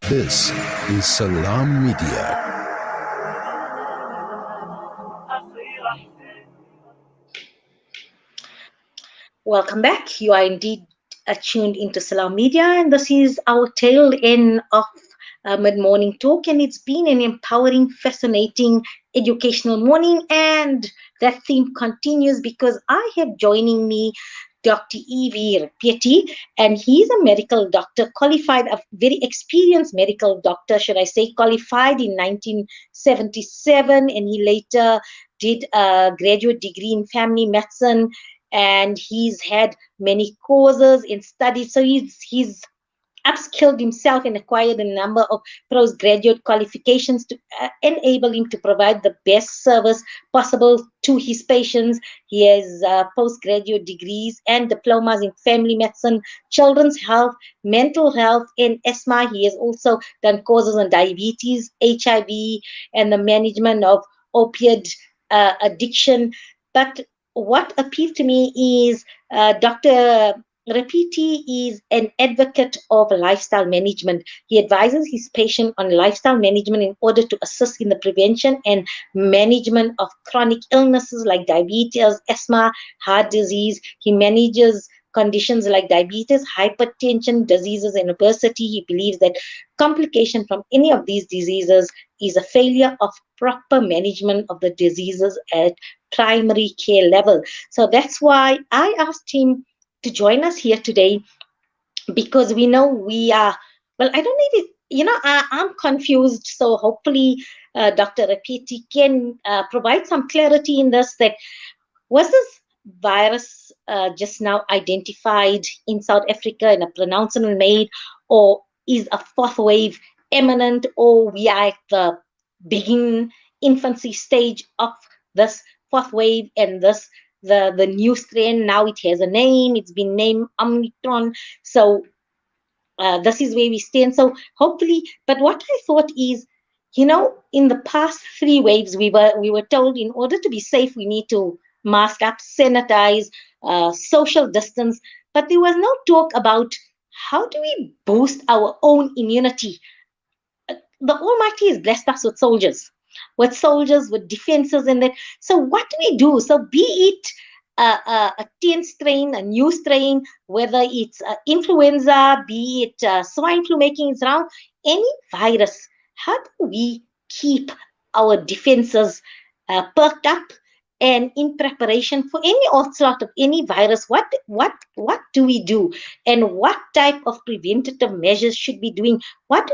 This is Salam Media. Welcome back. You are indeed tuned into Salam Media, and this is our tail end of Mid Morning Talk. And it's been an empowering, fascinating, educational morning. And that theme continues because I have joining me Dr. EV Rapiti, and he's a medical doctor, qualified, a very experienced medical doctor, should I say, qualified in 1977, and he later did a graduate degree in family medicine, and he's had many courses in studies. So he's upskilled himself and acquired a number of postgraduate qualifications to enable him to provide the best service possible to his patients. He has postgraduate degrees and diplomas in family medicine, children's health, mental health, and asthma. He has also done courses on diabetes, HIV, and the management of opioid addiction. But what appealed to me is Dr. Rapiti is an advocate of lifestyle management. He advises his patient on lifestyle management in order to assist in the prevention and management of chronic illnesses like diabetes, asthma, heart disease. He manages conditions like diabetes, hypertension, diseases, and obesity. He believes that complication from any of these diseases is a failure of proper management of the diseases at primary care level. So that's why I asked him to join us here today, because we know we are, well, I don't need it, I'm confused. So hopefully Dr. Rapiti can provide some clarity in this, that was this virus just now identified in South Africa and a pronouncement made, or is a fourth wave imminent, or we are at the begin infancy stage of this fourth wave, and this the new strain, now it has a name, it's been named Omicron. So this is where we stand. So hopefully, but what I thought is, in the past three waves, we were told in order to be safe, we need to mask up, sanitize, social distance. But there was no talk about how do we boost our own immunity. The Almighty has blessed us with soldiers, with defenses, and that. So what do we do? So be it a 10 strain, a new strain, whether it's influenza, be it swine flu making its round, any virus, how do we keep our defenses perked up and in preparation for any onslaught of any virus? What do we do, and what type of preventative measures should be doing? What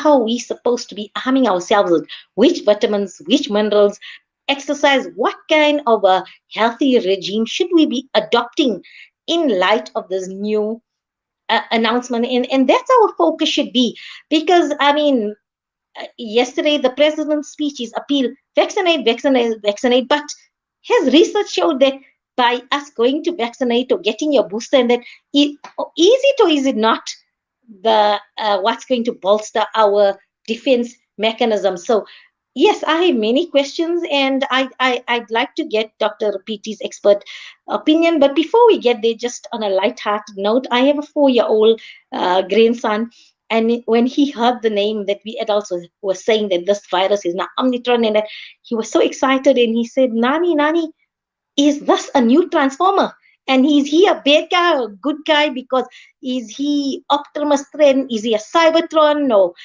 are we supposed to be arming ourselves with? Which vitamins, which minerals, exercise, what kind of a healthy regime should we be adopting in light of this new announcement? And that's our focus should be, because I mean, yesterday the president's speech is appeal, vaccinate, vaccinate, vaccinate. But has research showed that by us going to vaccinate or getting your booster, and that is it or is it not the what's going to bolster our defense mechanism? So yes, I have many questions, and I'd like to get Dr. Rapiti's expert opinion. But before we get there, just on a light-hearted note, I have a 4-year-old grandson, and when he heard the name that we adults were saying that this virus is now Omicron, and that he was so excited, and he said, Nani, is this a new transformer? And is he a bad guy or a good guy? Because is he Optimus Prime? Is he a Cybertron or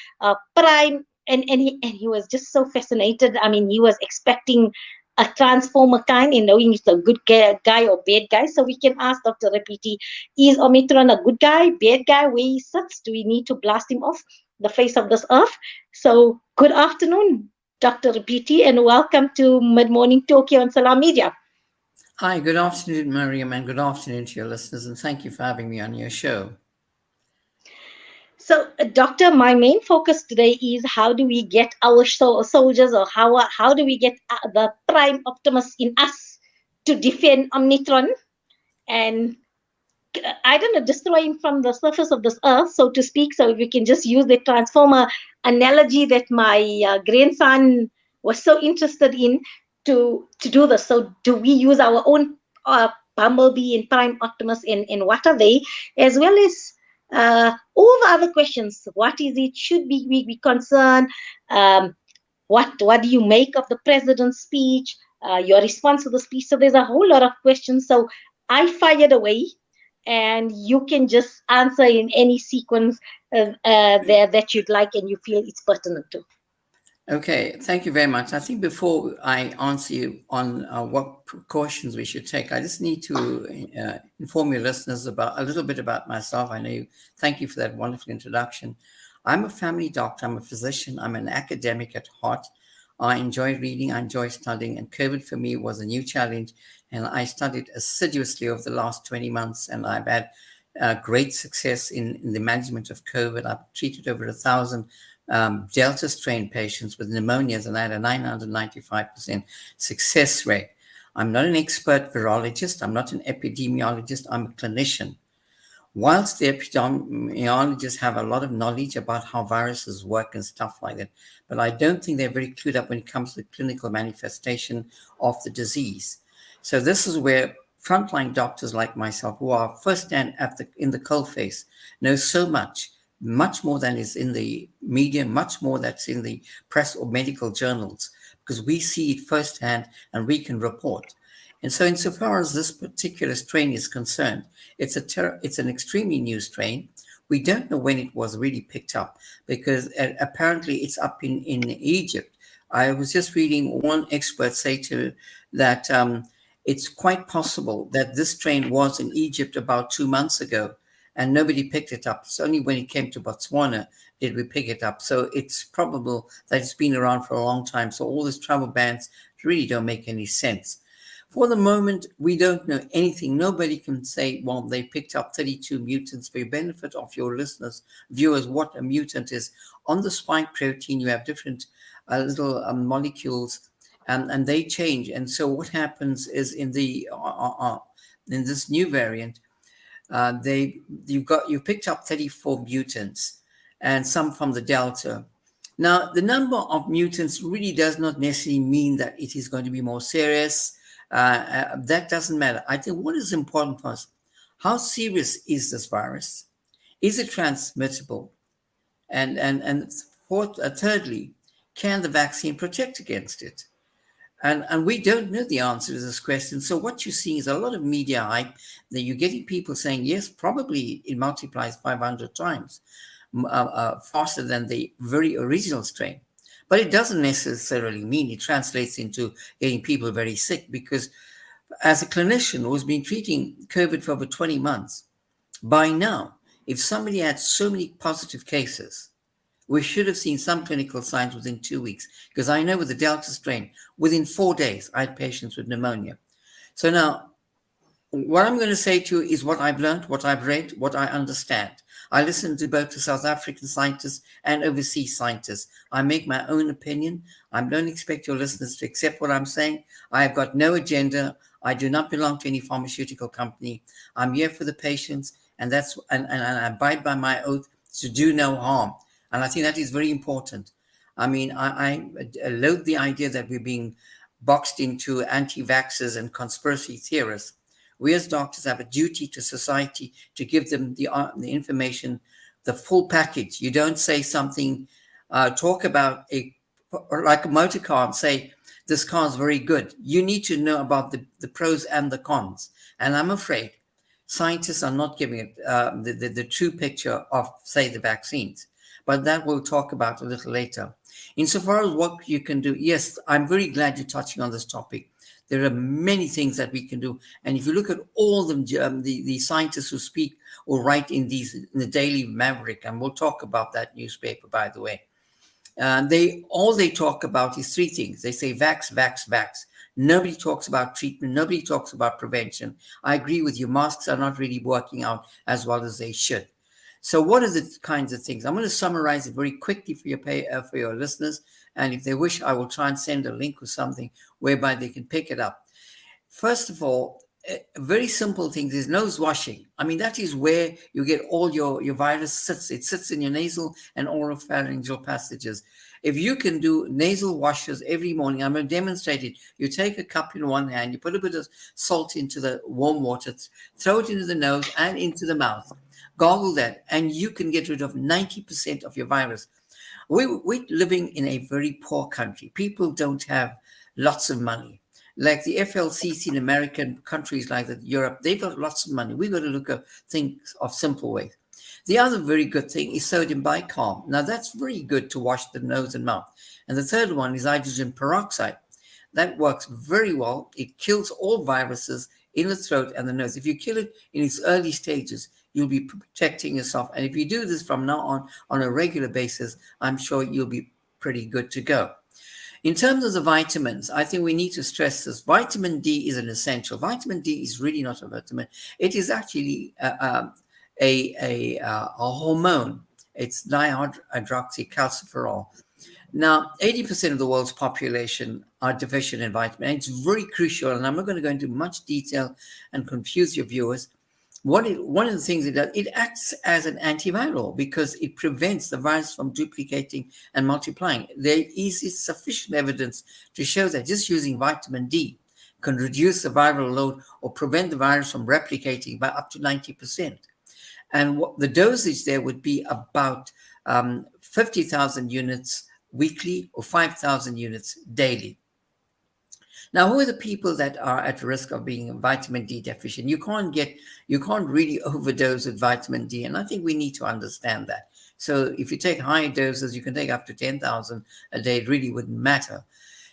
Prime? And he was just so fascinated. I mean, he was expecting a transformer kind, and knowing it's a good guy or bad guy. So we can ask Dr. Rapiti, is Omicron a good guy, bad guy, where he sits? Do we need to blast him off the face of this earth? So good afternoon, Dr. Rapiti, and welcome to Mid Morning Tokyo on Salam Media. Hi, good afternoon, Mariam, and good afternoon to your listeners, and thank you for having me on your show. So, Doctor, my main focus today is how do we get our soldiers, or how do we get the prime Optimus in us to defend Omicron and, I don't know, destroy him from the surface of this earth, so to speak. So if we can just use the transformer analogy that my grandson was so interested in to do this. So do we use our own Bumblebee and Prime Optimus, and what are they? As well as All the other questions, what is it? Should we be concerned? Um, what do you make of the president's speech? Your response to the speech. So there's a whole lot of questions. So I fired away, and you can just answer in any sequence there that you'd like and you feel it's pertinent to. Okay, thank you very much. I think before I answer you on what precautions we should take, I just need to inform your listeners about a little bit about myself. I know you. Thank you for that wonderful introduction. I'm a family doctor. I'm a physician. I'm an academic at heart. I enjoy reading. I enjoy studying, and COVID for me was a new challenge. And I studied assiduously over the last 20 months, and I've had great success in the management of COVID. I've treated over 1,000 Delta strain patients with pneumonias, and I had a 995% success rate. I'm not an expert virologist. I'm not an epidemiologist. I'm a clinician. Whilst the epidemiologists have a lot of knowledge about how viruses work and stuff like that, but I don't think they're very clued up when it comes to the clinical manifestation of the disease. So this is where frontline doctors like myself, who are firsthand in the coalface, know so much more than is in the media, much more that's in the press or medical journals, because we see it firsthand and we can report. And so insofar as this particular strain is concerned, it's an extremely new strain. We don't know when it was really picked up, because apparently it's up in Egypt. I was just reading one expert say that it's quite possible that this strain was in Egypt about 2 months ago, and nobody picked it up. It's only when it came to Botswana did we pick it up. So it's probable that it's been around for a long time. So all these travel bans really don't make any sense. For the moment, we don't know anything. Nobody can say, well, they picked up 32 mutants. For the benefit of your listeners, viewers, what a mutant is. On the spike protein, you have different little molecules, and they change. And so what happens is in this new variant, you picked up 34 mutants, and some from the Delta. Now, the number of mutants really does not necessarily mean that it is going to be more serious. That doesn't matter. I think what is important for us, how serious is this virus? Is it transmissible? And thirdly, can the vaccine protect against it? And we don't know the answer to this question. So what you're seeing is a lot of media hype that you're getting people saying, yes, probably it multiplies 500 times faster than the very original strain. But it doesn't necessarily mean it translates into getting people very sick, because as a clinician who's been treating COVID for over 20 months, by now, if somebody had so many positive cases, we should have seen some clinical signs within 2 weeks, because I know with the Delta strain, within 4 days, I had patients with pneumonia. So now, what I'm going to say to you is what I've learned, what I've read, what I understand. I listen to both the South African scientists and overseas scientists. I make my own opinion. I don't expect your listeners to accept what I'm saying. I have got no agenda. I do not belong to any pharmaceutical company. I'm here for the patients, and I abide by my oath to do no harm. And I think that is very important. I mean, I loathe the idea that we're being boxed into anti-vaxxers and conspiracy theorists. We as doctors have a duty to society to give them the information, the full package. You don't say something, talk about like a motor car and say, this car is very good. You need to know about the pros and the cons. And I'm afraid scientists are not giving it the true picture of, say, the vaccines. But that we'll talk about a little later. Insofar as what you can do, yes, I'm very glad you're touching on this topic. There are many things that we can do. And if you look at all the scientists who speak or write in the Daily Maverick, and we'll talk about that newspaper, by the way, they talk about is three things. They say vax, vax, vax. Nobody talks about treatment. Nobody talks about prevention. I agree with you. Masks are not really working out as well as they should. So what are the kinds of things? I'm going to summarize it very quickly for your listeners. And if they wish, I will try and send a link or something whereby they can pick it up. First of all, very simple things is nose washing. I mean, that is where you get all your virus sits. It sits in your nasal and oropharyngeal passages. If you can do nasal washes every morning, I'm going to demonstrate it. You take a cup in one hand, you put a bit of salt into the warm water, throw it into the nose and into the mouth. Gargle that, and you can get rid of 90% of your virus. We're living in a very poor country. People don't have lots of money. Like the FLCC in American countries like that, Europe, they've got lots of money. We've got to look at things of simple ways. The other very good thing is sodium bicarb. Now, that's very good to wash the nose and mouth. And the third one is hydrogen peroxide. That works very well. It kills all viruses in the throat and the nose. If you kill it in its early stages, you'll be protecting yourself. And if you do this from now on a regular basis, I'm sure you'll be pretty good to go. In terms of the vitamins, I think we need to stress this. Vitamin D is an essential. Vitamin D is really not a vitamin. It is actually a hormone. It's dihydroxycalciferol. Now, 80% of the world's population are deficient in vitamin A. It's very crucial, and I'm not going to go into much detail and confuse your viewers. One of the things it does, it acts as an antiviral because it prevents the virus from duplicating and multiplying. There is sufficient evidence to show that just using vitamin D can reduce the viral load or prevent the virus from replicating by up to 90%. And what the dosage there would be about 50,000 units weekly or 5,000 units daily. Now, who are the people that are at risk of being vitamin D deficient? You can't really overdose with vitamin D, and I think we need to understand that. So if you take higher doses, you can take up to 10,000 a day. It really wouldn't matter.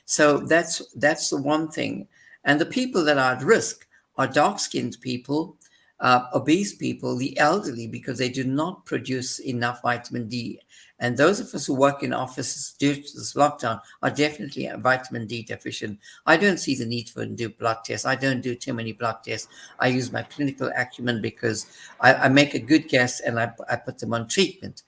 So that's the one thing. And the people that are at risk are dark-skinned people, obese people, the elderly, because they do not produce enough vitamin D. And those of us who work in offices due to this lockdown are definitely vitamin D deficient. I don't see the need for do blood tests. I don't do too many blood tests. I use my clinical acumen because I make a good guess and I put them on treatment.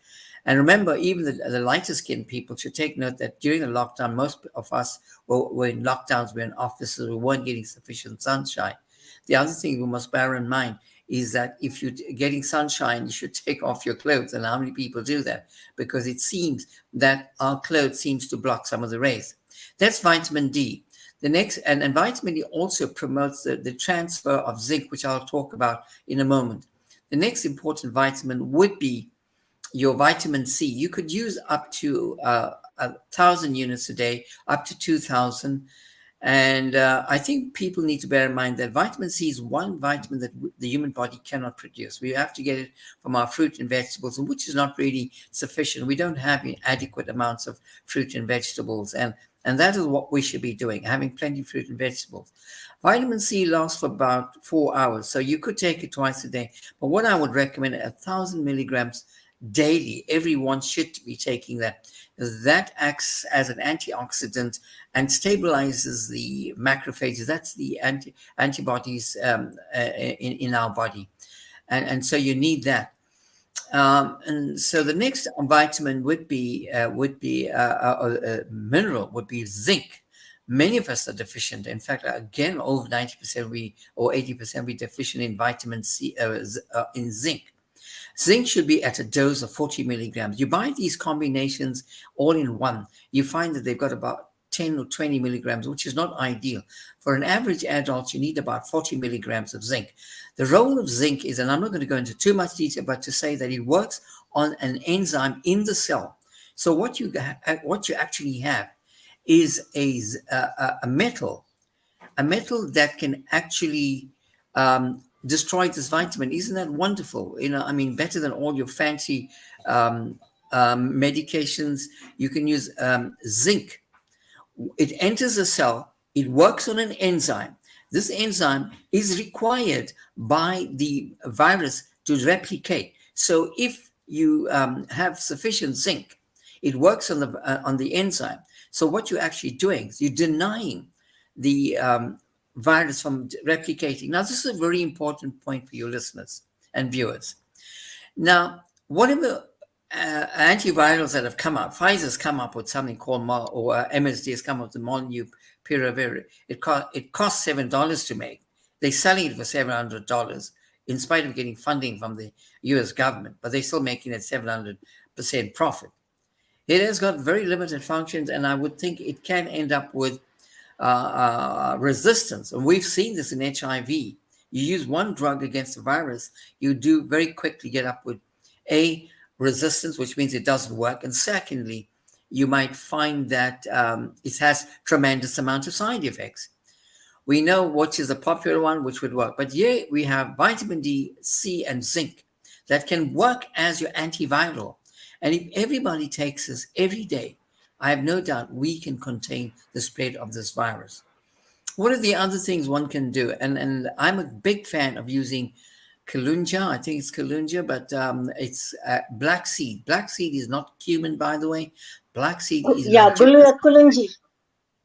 And remember, even the lighter skinned people should take note that during the lockdown, most of us were in lockdowns, we're in offices, we weren't getting sufficient sunshine. The other thing we must bear in mind is that if you're getting sunshine, you should take off your clothes. And how many people do that? Because it seems that our clothes seems to block some of the rays. That's vitamin D. The next, and vitamin D also promotes the transfer of zinc, which I'll talk about in a moment. The next important vitamin would be your vitamin C. You could use up to 1,000 units a day, up to 2,000. And I think people need to bear in mind that vitamin C is one vitamin that the human body cannot produce. We have to get it from our fruit and vegetables, which is not really sufficient. We don't have adequate amounts of fruit and vegetables. And that is what we should be doing, having plenty of fruit and vegetables. Vitamin C lasts for about 4 hours, so you could take it twice a day. But what I would recommend, 1,000 milligrams daily. Everyone should be taking that. That acts as an antioxidant and stabilizes the macrophages. That's the antibodies in our body. And so you need that. And so the next vitamin would be mineral, would be zinc. Many of us are deficient. In fact, again, over 90% or 80% we deficient in vitamin C, in zinc. Zinc should be at a dose of 40 milligrams. You buy these combinations all in one. You find that they've got about 10 or 20 milligrams, which is not ideal. For an average adult, you need about 40 milligrams of zinc. The role of zinc is, and I'm not going to go into too much detail, but to say that it works on an enzyme in the cell. So what you actually have is a metal that can actually destroy this vitamin. Isn't that wonderful? Better than all your fancy medications. You can use zinc. It enters the cell. It works on an enzyme. This enzyme is required by the virus to replicate. So if you have sufficient zinc, it works on the enzyme. So what you're actually doing is you're denying the virus from replicating. Now, this is a very important point for your listeners and viewers. Now, whatever antivirals that have come out, Pfizer's come up with something called, or MSD has come up with molnupiravir. It costs $7 to make. They're selling it for $700 in spite of getting funding from the US government, but they're still making it 700% profit. It has got very limited functions, and I would think it can end up with resistance. And we've seen this in HIV. You use one drug against the virus, you do very quickly get up with a resistance, which means it doesn't work, and secondly, you might find that it has tremendous amount of side effects. We know which is a popular one, which would work. But here we have vitamin D, C, and zinc that can work as your antiviral. And if everybody takes this every day, I have no doubt we can contain the spread of this virus. What are the other things one can do? And I'm a big fan of using Kalunja. I think it's Kalunja, but it's black seed. Black seed is not cumin, by the way. Black seed is Yeah, Nigerian. Kulunji.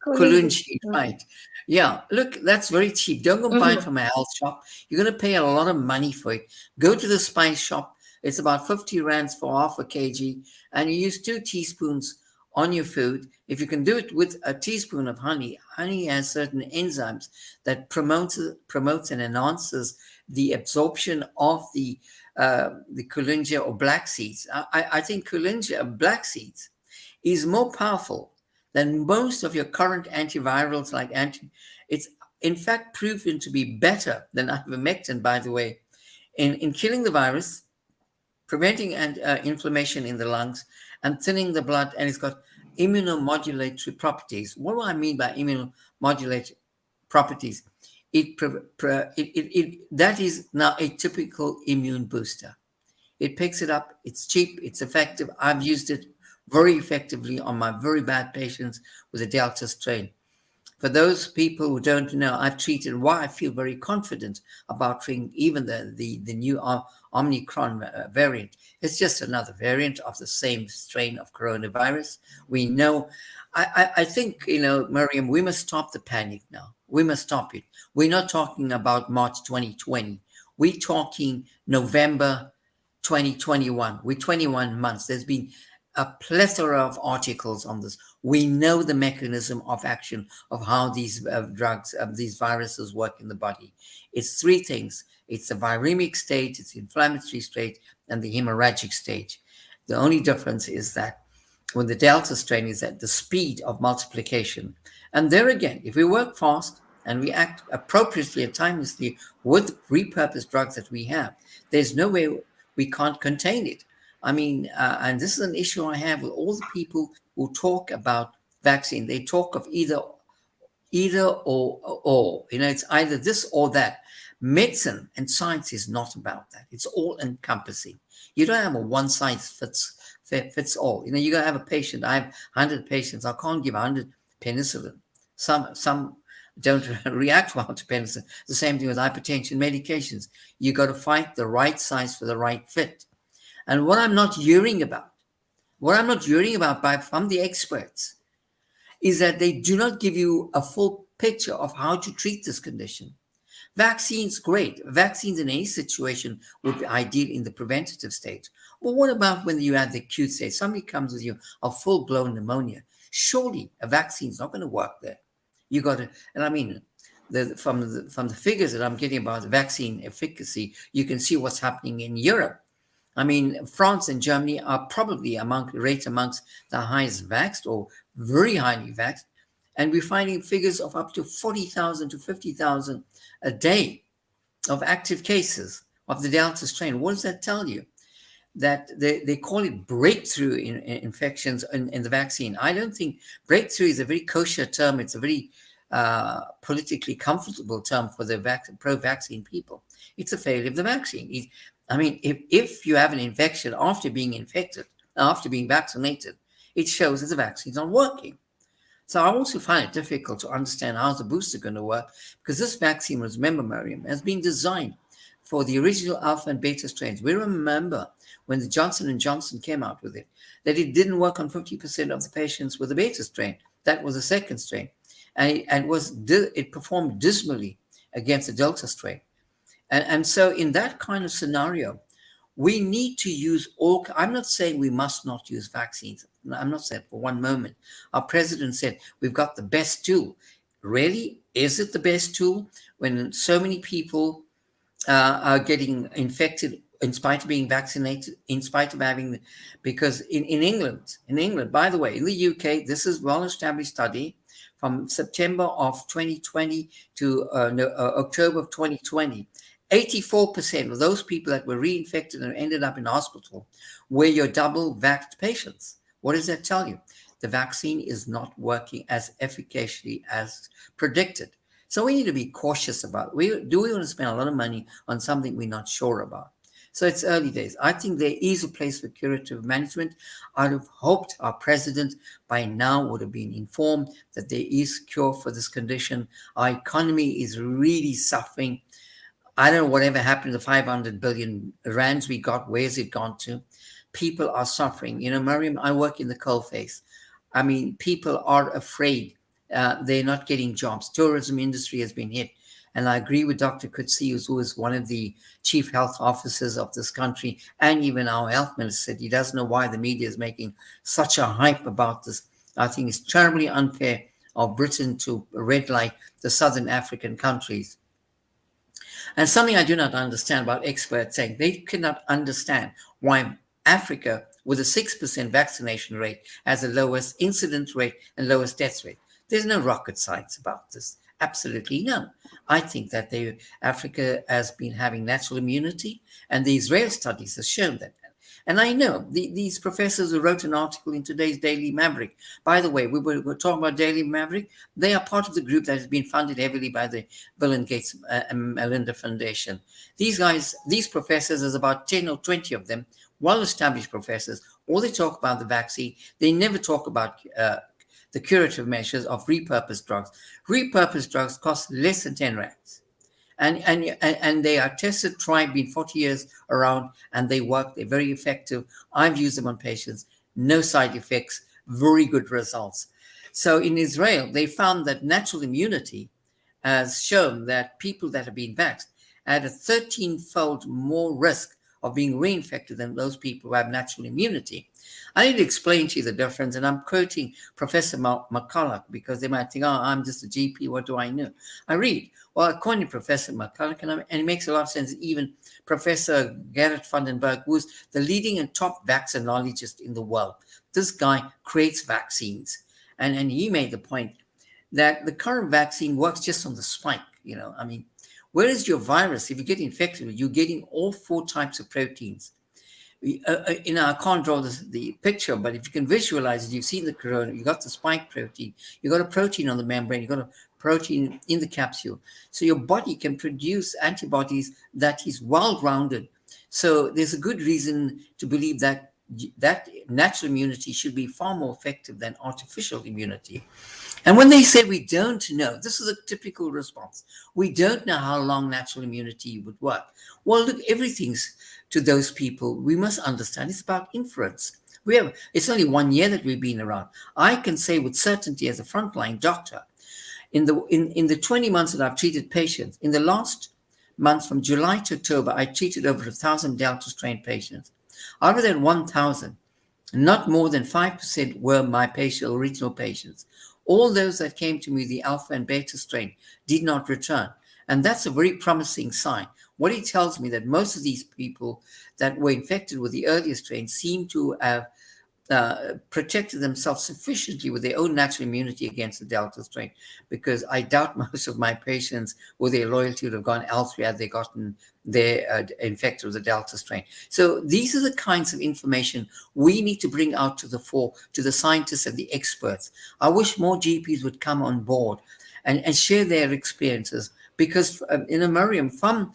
Kulunji. Kulunji, right. Yeah, look, that's very cheap. Don't go buy it from a health shop. You're going to pay a lot of money for it. Go to the spice shop. It's about 50 rands for half a kg, and you use 2 teaspoons on your food. If you can do it with a teaspoon of honey, honey has certain enzymes that promotes and enhances the absorption of the Kulunja or black seeds. I think Kulunja, black seeds, is more powerful than most of your current antivirals it's in fact proven to be better than ivermectin, by the way, in killing the virus, preventing inflammation in the lungs, and thinning the blood, and it's got immunomodulatory properties. What do I mean by immunomodulatory properties? That is now a typical immune booster. It picks it up. It's cheap. It's effective. I've used it very effectively on my very bad patients with the Delta strain. For those people who don't know, I've treated why I feel very confident about treating even the new Omicron variant. It's just another variant of the same strain of coronavirus. We know, I think, Miriam, we must stop the panic now. We must stop it. We're not talking about March 2020. We're talking November 2021. We're 21 months. There's been a plethora of articles on this. We know the mechanism of action of how these drugs, these viruses work in the body. It's 3 things. It's the viremic state, it's the inflammatory state, and the hemorrhagic stage. The only difference is that when the Delta strain is at the speed of multiplication. And there again, if we work fast and we act appropriately and timelessly with repurposed drugs that we have, there's no way we can't contain it. I mean, and this is an issue I have with all the people who talk about vaccine. They talk of either or. It's either this or that. Medicine and science is not about that. It's all encompassing. You don't have a one size fits all. You got to have a patient. I have 100 patients. I can't give 100 penicillin. Some don't react well to penicillin. The same thing with hypertension medications. You got to find the right size for the right fit. And what I'm not hearing about from the experts is that they do not give you a full picture of how to treat this condition. Vaccines, great. Vaccines in any situation would be ideal in the preventative stage. But what about when you have the acute stage? Somebody comes with you a full-blown pneumonia. Surely a vaccine is not going to work there. You got to, and I mean, from the figures that I'm getting about the vaccine efficacy, you can see what's happening in Europe. I mean, France and Germany are probably amongst the highest vaxxed or very highly vaxxed. And we're finding figures of up to 40,000 to 50,000 a day of active cases of the Delta strain. What does that tell you? That they call it breakthrough infections in the vaccine. I don't think breakthrough is a very kosher term. It's a very politically comfortable term for the pro-vaccine people. It's a failure of the vaccine. If you have an infection after being vaccinated, it shows that the vaccine's not working. So I also find it difficult to understand how's the booster going to work, because this vaccine, remember, Miriam, has been designed for the original alpha and beta strains. We remember when the Johnson & Johnson came out with it, that it didn't work on 50% of the patients with the beta strain. That was the second strain. And it performed dismally against the Delta strain. And so in that kind of scenario, we need to use I'm not saying we must not use vaccines. I'm not saying for one moment. Our president said, we've got the best tool. Really? Is it the best tool when so many people are getting infected in spite of being vaccinated, in spite of because in England, by the way, in the UK, this is well-established study from September of 2020 to October of 2020, 84% of those people that were reinfected and ended up in hospital were your double vaxxed patients. What does that tell you? The vaccine is not working as efficaciously as predicted. So we need to be cautious about it. Do we want to spend a lot of money on something we're not sure about? So it's early days. I think there is a place for curative management. I'd have hoped our president by now would have been informed that there is cure for this condition. Our economy is really suffering. I don't know whatever happened to the 500 billion rands we got. Where's it gone to? People are suffering. You know, Mariam, I work in the coalface. I mean, people are afraid. They're not getting jobs. Tourism industry has been hit. And I agree with Dr. Kutsi, who is one of the chief health officers of this country, and even our health minister said he doesn't know why the media is making such a hype about this. I think it's terribly unfair of Britain to red light the southern African countries. And something I do not understand about experts saying they cannot understand why Africa, with a 6% vaccination rate, has the lowest incidence rate and lowest death rate. There's no rocket science about this. Absolutely none. I think that Africa has been having natural immunity, and the Israel studies have shown that. And I know these professors who wrote an article in today's Daily Maverick. By the way, we were talking about Daily Maverick. They are part of the group that has been funded heavily by the Bill and Gates and Melinda Foundation. These guys, these professors, there's about 10 or 20 of them, well-established professors. All they talk about the vaccine. They never talk about the curative measures of repurposed drugs. Repurposed drugs cost less than 10 rands. And they are tested, tried, been 40 years around, and they work. They're very effective. I've used them on patients. No side effects, very good results. So in Israel, they found that natural immunity has shown that people that have been vaxxed had a 13-fold more risk of being reinfected than those people who have natural immunity. I need to explain to you the difference, and I'm quoting Professor McCulloch because they might think, oh, I'm just a GP, what do I know? I read, well, according to Professor McCulloch, and it makes a lot of sense, even Professor Gerrit Vandenberg, who's the leading and top vaccinologist in the world. This guy creates vaccines, and he made the point that the current vaccine works just on the spike, I mean, whereas your virus, if you get infected, you're getting all 4 types of proteins. I can't draw the picture, but if you can visualize it, you've seen the corona, you got the spike protein, you got a protein on the membrane, you got a protein in the capsule. So your body can produce antibodies that is well-rounded. So there's a good reason to believe that natural immunity should be far more effective than artificial immunity. And when they said we don't know, this is a typical response. We don't know how long natural immunity would work. Well, look, everything's to those people. We must understand it's about inference. It's only 1 year that we've been around. I can say with certainty as a frontline doctor, in the 20 months that I've treated patients, in the last month from July to October, I treated over 1,000 Delta strain patients. Out of that 1,000, not more than 5% were my original patients. All those that came to me, the alpha and beta strain, did not return. And that's a very promising sign. What it tells me that most of these people that were infected with the earlier strain seem to have protected themselves sufficiently with their own natural immunity against the Delta strain, because I doubt most of my patients with their loyalty would have gone elsewhere had they gotten infected with the Delta strain. So these are the kinds of information we need to bring out to the fore, to the scientists and the experts. I wish more GPs would come on board and share their experiences, because Miriam, from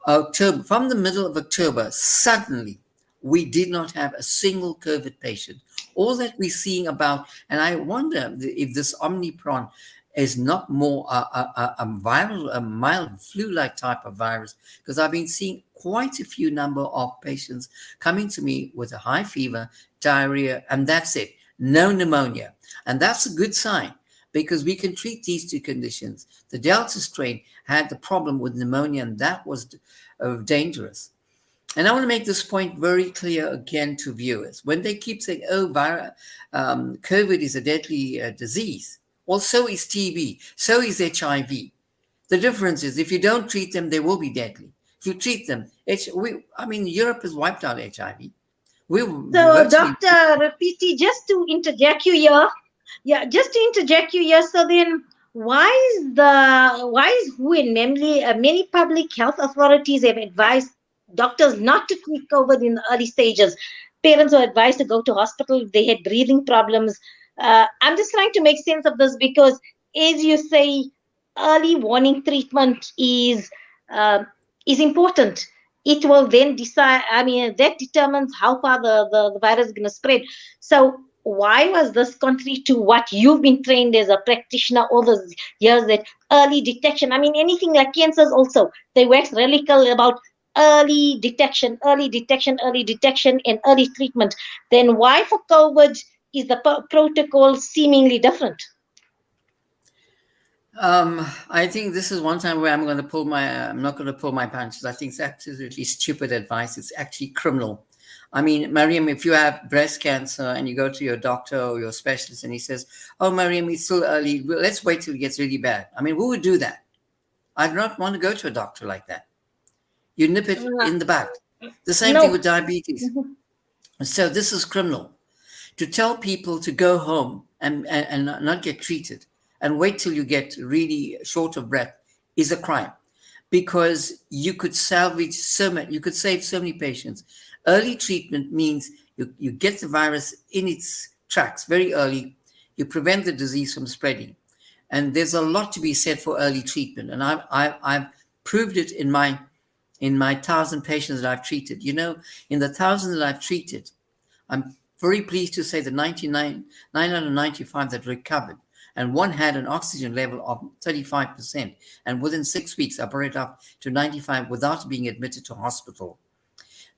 the middle of October, suddenly we did not have a single COVID patient. All that we're seeing about, and I wonder if this Omicron is not more a viral, a mild flu-like type of virus, because I've been seeing quite a few number of patients coming to me with a high fever, diarrhea, and that's it, no pneumonia. And that's a good sign, because we can treat these 2 conditions. The Delta strain had the problem with pneumonia, and that was dangerous. And I want to make this point very clear again to viewers. When they keep saying, COVID is a deadly disease, well, so is TB, so is HIV. The difference is if you don't treat them, they will be deadly. If you treat them, Europe has wiped out HIV. So, Dr. Rapiti, just to interject you here, Yeah, just to interject you here. So then, why is who in many public health authorities have advised doctors not to treat COVID in the early stages? Parents were advised to go to hospital if they had breathing problems. I'm just trying to make sense of this because, as you say, early warning treatment uh, is important. It will then decide. I mean, that determines how far the virus is going to spread. So why was this contrary to what you've been trained as a practitioner all those years, that early detection? I mean, anything like cancers also, they wax lyrical about early detection, and early treatment. Then why for COVID is the protocol seemingly different? I think this is one time where I'm not going to pull my punches. I think it's absolutely stupid advice. It's actually criminal. I mean, Mariam, if you have breast cancer and you go to your doctor or your specialist and he says, "Oh, Mariam, it's still early. Well, let's wait till it gets really bad." I mean, who would do that? I'd not want to go to a doctor like that. You nip it Uh, in the bud. The same thing no. with diabetes. Mhm. So this is criminal. To tell people to go home and not get treated and wait till you get really short of breath is a crime, because you could salvage so many, you could save so many patients. Early treatment means you get the virus in its tracks very early, you prevent the disease from spreading. And there's a lot to be said for early treatment. And I've proved it in my 1,000 patients that I've treated. You know, in the 1,000 that I've treated, I'm very pleased to say that 995 that recovered, and one had an oxygen level of 35%. And within 6 weeks, I brought it up to 95 without being admitted to hospital.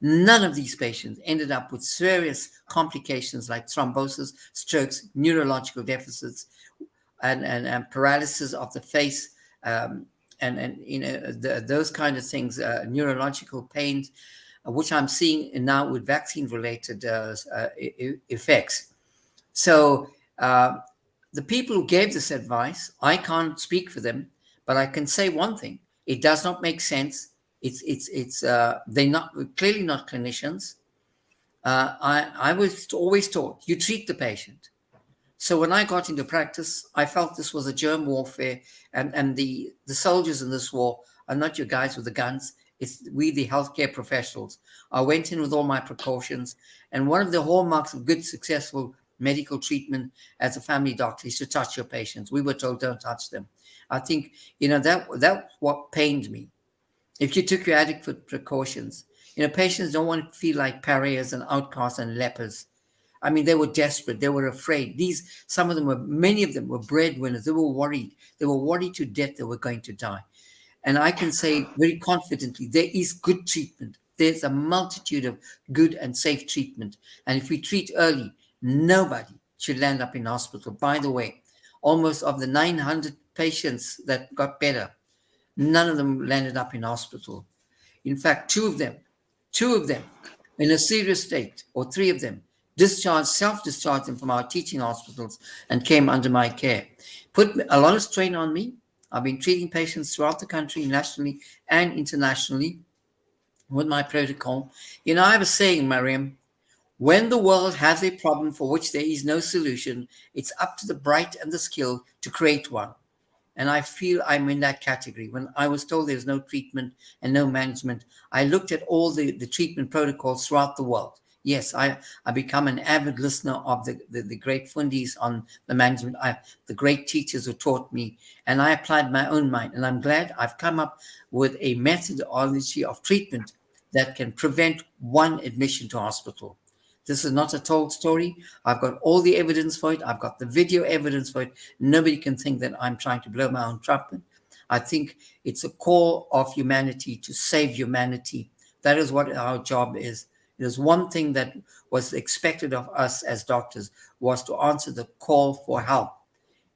None of these patients ended up with serious complications like thrombosis, strokes, neurological deficits, and paralysis of the face, and those kind of things, neurological pains, which I'm seeing now with vaccine related effects. So the people who gave this advice, I can't speak for them, but I can say one thing: it does not make sense. It's they're not clearly not clinicians. I was always taught you treat the patient. So when I got into practice, I felt this was a germ warfare, and the soldiers in this war are not your guys with the guns. It's we, the healthcare professionals. I went in with all my precautions, and one of the hallmarks of good, successful medical treatment as a family doctor is to touch your patients. We were told don't touch them. I think that what pained me. If you took your adequate precautions, patients don't want to feel like pariahs and outcasts and lepers. I mean, they were desperate. They were afraid. Many of them were breadwinners. They were worried. They were worried to death they were going to die. And I can say very confidently, there is good treatment. There's a multitude of good and safe treatment. And if we treat early, nobody should land up in hospital. By the way, almost of the 900 patients that got better, none of them landed up in hospital. In fact, two of them in a serious state, or three of them, self-discharged them from our teaching hospitals and came under my care. Put a lot of strain on me. I've been treating patients throughout the country, nationally and internationally, with my protocol. I have a saying, Mariam: when the world has a problem for which there is no solution, it's up to the bright and the skilled to create one. And I feel I'm in that category. When I was told there's no treatment and no management, I looked at all the treatment protocols throughout the world. Yes, I become an avid listener of the great fundis on the management, the great teachers who taught me, and I applied my own mind. And I'm glad I've come up with a methodology of treatment that can prevent one admission to hospital. This is not a told story. I've got all the evidence for it. I've got the video evidence for it. Nobody can think that I'm trying to blow my own trumpet. I think it's a call of humanity to save humanity. That is what our job is. It is one thing that was expected of us as doctors, was to answer the call for help.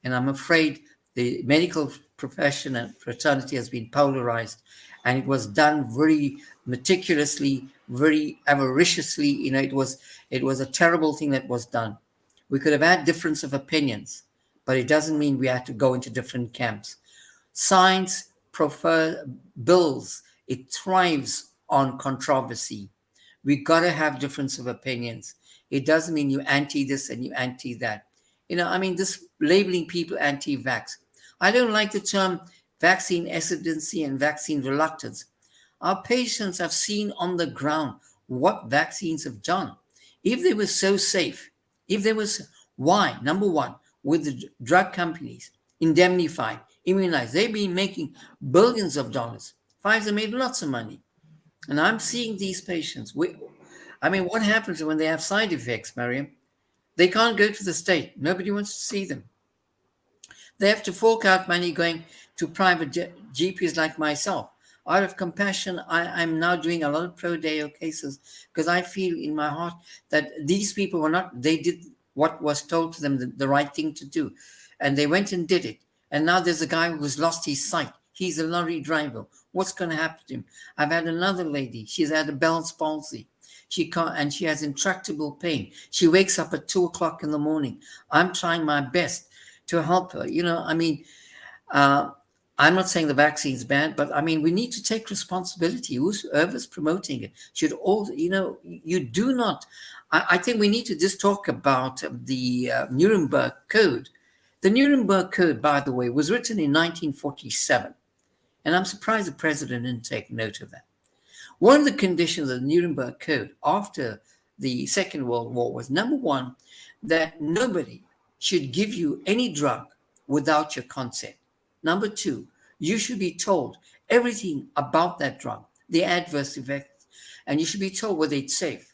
And I'm afraid the medical profession and fraternity has been polarized, and it was done very meticulously, very avariciously. It was a terrible thing that was done. We could have had difference of opinions, but it doesn't mean we had to go into different camps. Science builds, it thrives on controversy. We got to have difference of opinions. It doesn't mean you anti this and you anti that. I mean, this labeling people anti-vax. I don't like the term vaccine hesitancy and vaccine reluctance. Our patients have seen on the ground what vaccines have done. If they were so safe, if there was, why? Number one, with the drug companies indemnified, immunized, they've been making billions of dollars. Pfizer made lots of money. And I'm seeing these patients. I mean, what happens when they have side effects, Mariam? They can't go to the state. Nobody wants to see them. They have to fork out money going to private GPs like myself. Out of compassion, I'm now doing a lot of pro deo cases because I feel in my heart that these people they did what was told to them, the right thing to do. And they went and did it. And now there's a guy who's lost his sight. He's a lorry driver. What's going to happen to him? I've had another lady. She's had a Bell's palsy. She can't, and she has intractable pain. She wakes up at 2 o'clock in the morning. I'm trying my best to help her. I mean, I'm not saying the vaccine's bad, but I mean, we need to take responsibility. Whoever's promoting it should all, you do not. I think we need to just talk about the Nuremberg Code. The Nuremberg Code, by the way, was written in 1947. And I'm surprised the president didn't take note of that. One of the conditions of the Nuremberg Code after the Second World War was, number one, that nobody should give you any drug without your consent. Number two, you should be told everything about that drug, the adverse effects, and you should be told whether it's safe.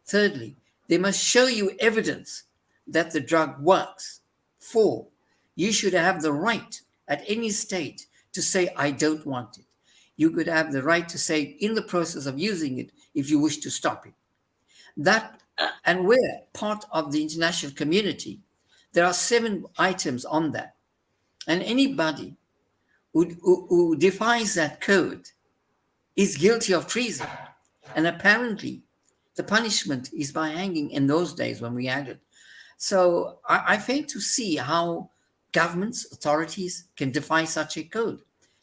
Thirdly, they must show you evidence that the drug works. 4, you should have the right at any stage to say, I don't want it. You could have the right to say in the process of using it if you wish to stop it. That, and we're part of the international community. There are 7 items on that. And anybody who defies that code is guilty of treason. And apparently, the punishment is by hanging in those days when we had it. So I fail to see how governments, authorities can defy such a code.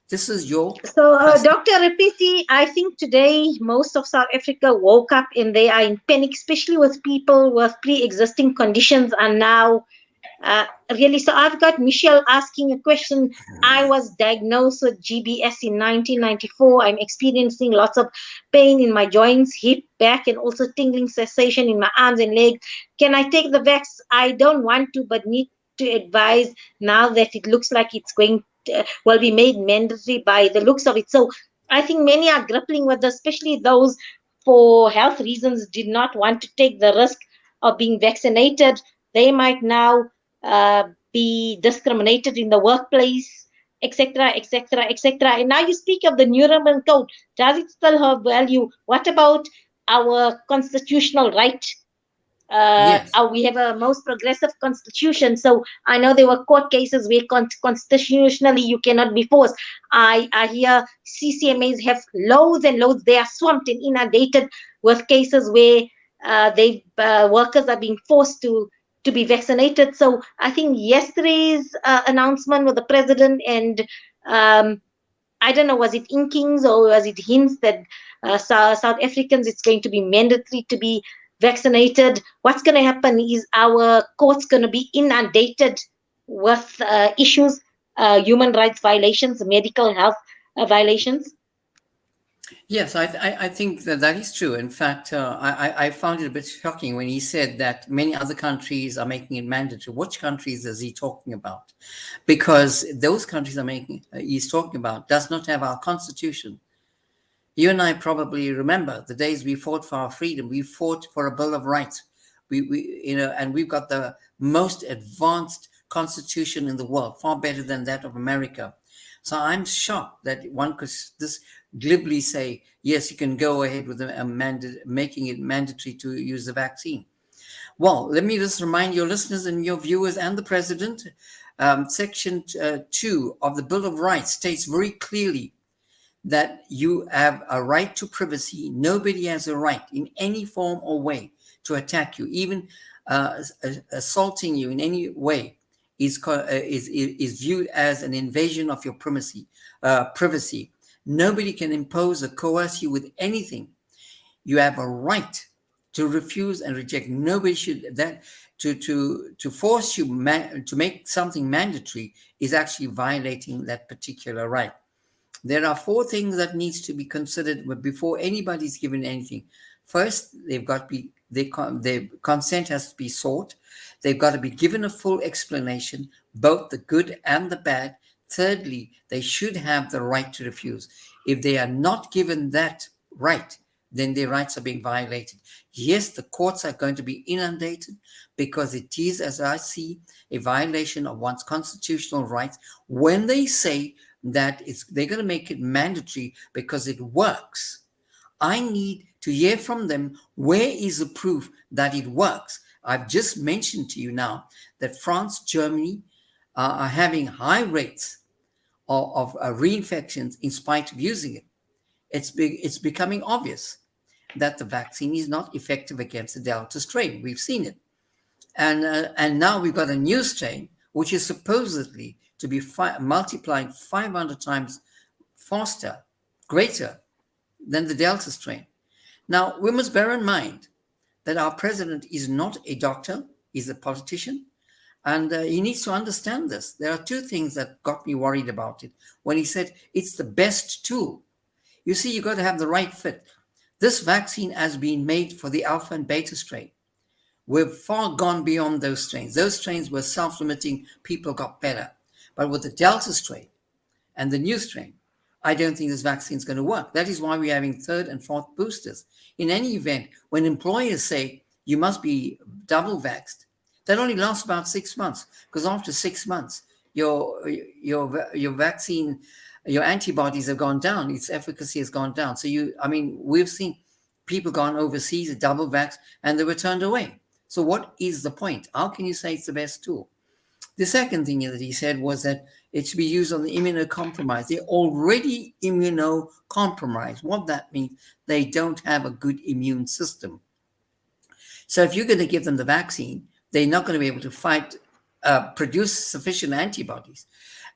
This is your... So, Dr. Rapiti, I think today most of South Africa woke up and they are in panic, especially with people with pre-existing conditions are now really. So I've got Michelle asking a question. I was diagnosed with GBS in 1994. I'm experiencing lots of pain in my joints, hip, back, and also tingling sensation in my arms and legs. Can I take the vax? I don't want to, but need to advise now that it looks like it's going will be made mandatory by the looks of it. So I think many are grappling with this, especially those for health reasons did not want to take the risk of being vaccinated. They might now be discriminated in the workplace, etc., etc., etc. And now you speak of the Nuremberg Code. Does it still have value? What about our constitutional right? Yes. We have a most progressive constitution. So I know there were court cases where constitutionally you cannot be forced. I hear CCMAs have loads and loads. They are swamped and inundated with cases where workers are being forced to be vaccinated. So I think yesterday's announcement with the president and I don't know, was it inkings or was it hints that South Africans, it's going to be mandatory to be vaccinated? What's going to happen is our courts going to be inundated with issues, human rights violations, medical health violations. Yes, I think that is true. In fact, I found it a bit shocking when he said that many other countries are making it mandatory. Which countries is he talking about? Because those countries he's talking about does not have our constitution. You and I probably remember the days we fought for our freedom. We fought for a Bill of Rights. And we've got the most advanced constitution in the world, far better than that of America. So I'm shocked that one could just glibly say, yes, you can go ahead with making it mandatory to use the vaccine. Well, let me just remind your listeners and your viewers and the president, Section 2 of the Bill of Rights states very clearly that you have a right to privacy. Nobody has a right in any form or way to attack you, even assaulting you in any way is viewed as an invasion of your privacy. Nobody can impose or coerce you with anything. You have a right to refuse and reject. Nobody should that to force you to make something mandatory is actually violating that particular right. There are four things that needs to be considered before anybody's given anything. First, they've got to be their consent has to be sought. They've got to be given a full explanation, both the good and the bad. Thirdly, they should have the right to refuse. If they are not given that right, then their rights are being violated. Yes, the courts are going to be inundated because it is, as I see, a violation of one's constitutional rights when they say that they're going to make it mandatory because it works. I need to hear from them, where is the proof that it works? I've just mentioned to you now that France, Germany are having high rates of reinfections in spite of using it. It's becoming obvious that the vaccine is not effective against the Delta strain. We've seen it. And now we've got a new strain, which is supposedly to be multiplying 500 times faster, greater than the Delta strain. Now, we must bear in mind that our president is not a doctor, he's a politician, and he needs to understand this. There are two things that got me worried about it. When he said it's the best tool, you see, you've got to have the right fit. This vaccine has been made for the alpha and beta strain. We've far gone beyond those strains. Those strains were self-limiting, people got better. But with the Delta strain and the new strain, I don't think this vaccine is going to work. That is why we're having third and fourth boosters. In any event, when employers say you must be double vaxxed, that only lasts about 6 months, because after 6 months, your vaccine, your antibodies have gone down, its efficacy has gone down. So we've seen people gone overseas, double vaxxed, and they were turned away. So what is the point? How can you say it's the best tool? The second thing that he said was that it should be used on the immunocompromised. They're already immunocompromised. What that means, they don't have a good immune system. So if you're going to give them the vaccine, they're not going to be able to produce sufficient antibodies.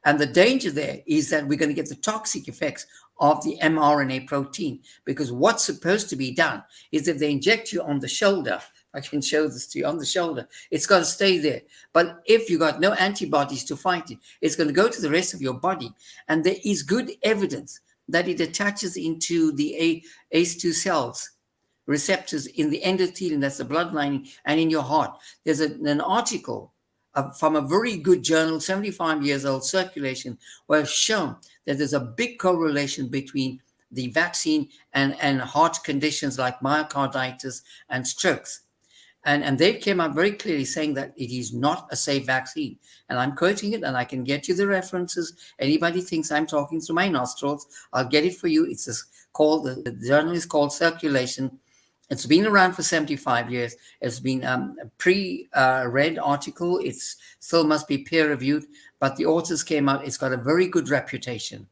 And the danger there is that we're going to get the toxic effects of the mRNA protein, because what's supposed to be done is if they inject you on the shoulder, I can show this to you, on the shoulder, it's got to stay there. But if you got no antibodies to fight it, it's going to go to the rest of your body. And there is good evidence that it attaches into the ACE2 cells, receptors in the endothelium, that's the blood lining, and in your heart. There's an article from a very good journal, 75 years old, Circulation, where it's shown that there's a big correlation between the vaccine and heart conditions like myocarditis and strokes. And they came out very clearly saying that it is not a safe vaccine. And I'm quoting it, and I can get you the references. Anybody thinks I'm talking through my nostrils, I'll get it for you. It's called, the journal is called Circulation. It's been around for 75 years. It's been a pre-read article. It's still must be peer-reviewed, but the authors came out. It's got a very good reputation.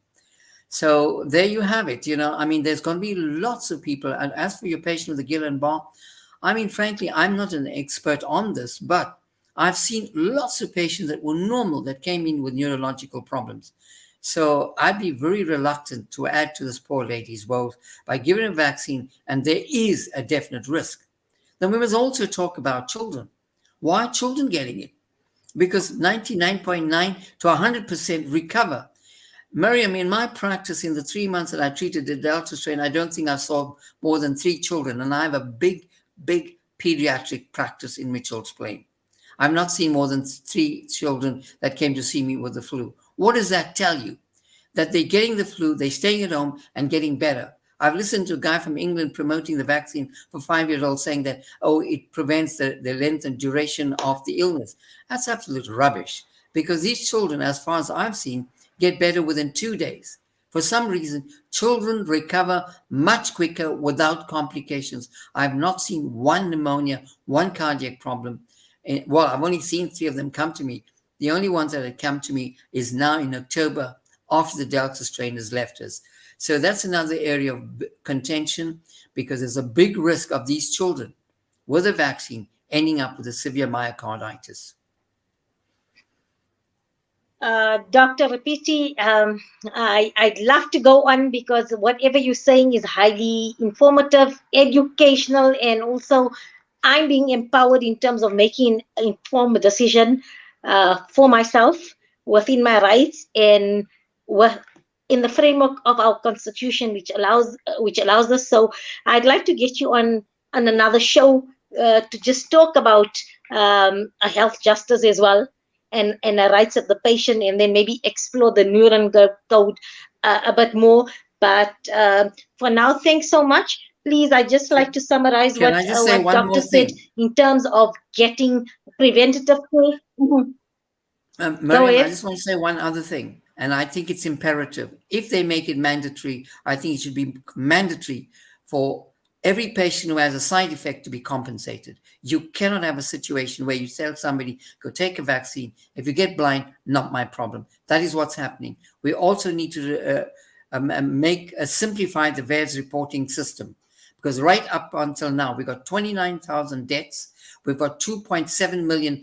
So there you have it. There's going to be lots of people. And as for your patient with the Guillain-Barré, frankly, I'm not an expert on this, but I've seen lots of patients that were normal that came in with neurological problems. So I'd be very reluctant to add to this poor lady's woes by giving a vaccine, and there is a definite risk. Then we must also talk about children. Why are children getting it? Because 99.9 to 100% recover. Miriam, in my practice, in the 3 months that I treated the Delta strain, I don't think I saw more than 3 children, and I have a big pediatric practice in Mitchell's Plain. I've not seen more than 3 children that came to see me with the flu. What does that tell you? That they're getting the flu, they're staying at home and getting better. I've listened to a guy from England promoting the vaccine for 5-year-olds saying that, it prevents the length and duration of the illness. That's absolute rubbish, because these children, as far as I've seen, get better within 2 days. For some reason, children recover much quicker without complications. I've not seen one pneumonia, one cardiac problem. Well, I've only seen 3 of them come to me. The only ones that had come to me is now in October, after the Delta strain has left us. So that's another area of contention, because there's a big risk of these children with a vaccine ending up with a severe myocarditis. Dr. Rapiti, I'd love to go on because whatever you're saying is highly informative, educational, and also I'm being empowered in terms of making an informed decision for myself within my rights and in the framework of our constitution, which allows us. So I'd like to get you on another show to just talk about a health justice as well and the rights of the patient, and then maybe explore the Nuremberg Code a bit more. But for now, thanks so much. Please, I just like to summarize Can I just say what one doctor more said thing? in terms of getting preventative care. Mhm. Go Miriam, I ahead. just want to say one other thing, and I think it's imperative. If they make it mandatory, I think it should be mandatory for every patient who has a side effect to be compensated. You cannot have a situation where you tell somebody, go take a vaccine. If you get blind, not my problem. That is what's happening. We also need to simplify the VAERS reporting system, because right up until now, we've got 29,000 deaths. We've got 2.7 million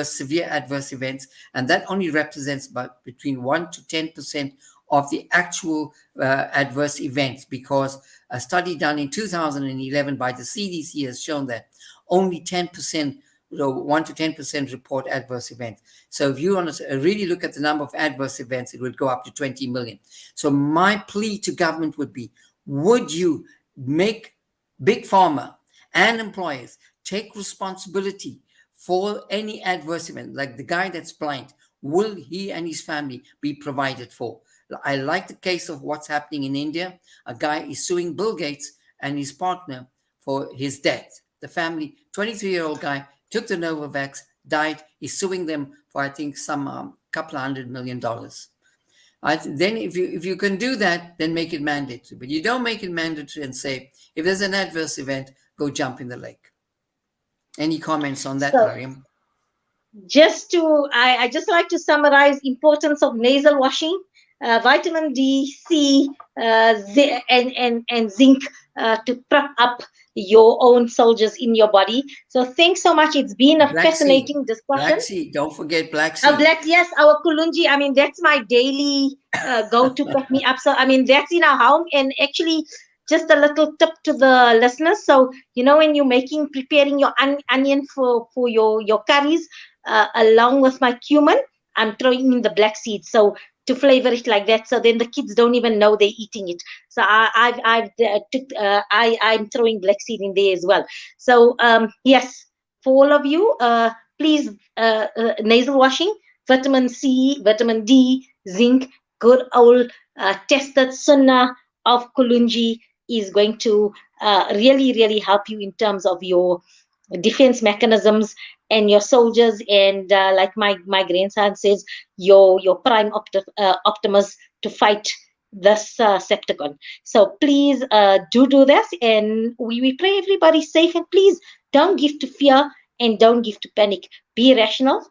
severe adverse events, and that only represents about between 1 to 10% of the actual adverse events, because a study done in 2011 by the CDC has shown that only 10%, 1 to 10% report adverse events. So if you want to really look at the number of adverse events, it would go up to 20 million. So my plea to government would be, would you make Big Pharma and employers take responsibility for any adverse event, like the guy that's blind? Will he and his family be provided for? I like the case of what's happening in India. A guy is suing Bill Gates and his partner for his death. The family, 23-year-old guy, took the Novavax, died. He's suing them for, I think, some couple of $100 million. Then if you can do that, then make it mandatory. But you don't make it mandatory and say, if there's an adverse event, go jump in the lake. Any comments on that, So Mariam? I just like to summarize importance of nasal washing, vitamin D, C, and zinc to prep up your own soldiers in your body. So thanks so much. It's been a Black seed. fascinating discussion. Black seed. Don't forget black seed. Black, yes, our kulunji. I mean, that's my daily go to pick me up. So, I mean, that's in our home. And actually, just a little tip to the listeners. So, when you're preparing your onion for your curries, along with my cumin, I'm throwing in the black seed. So, to flavor it like that, so then the kids don't even know they're eating it. So I'm throwing black seed in there as well. So yes, for all of you, please, nasal washing, vitamin C, vitamin D, zinc, good old tested sunnah of kulunji is going to really, really help you in terms of your defense mechanisms and your soldiers, and like my grandson says, your prime optimus to fight this septicon. So please do this, and we pray everybody safe, and please don't give to fear and don't give to panic. Be rational,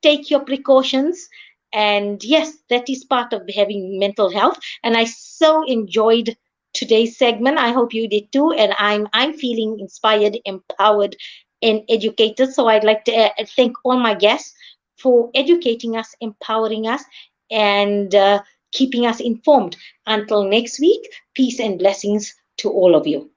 take your precautions, and yes, that is part of having mental health. And I so enjoyed today's segment. I hope you did too, and I'm feeling inspired, empowered, and educated. So I'd like to thank all my guests for educating us, empowering us, and keeping us informed. Until next week, peace and blessings to all of you.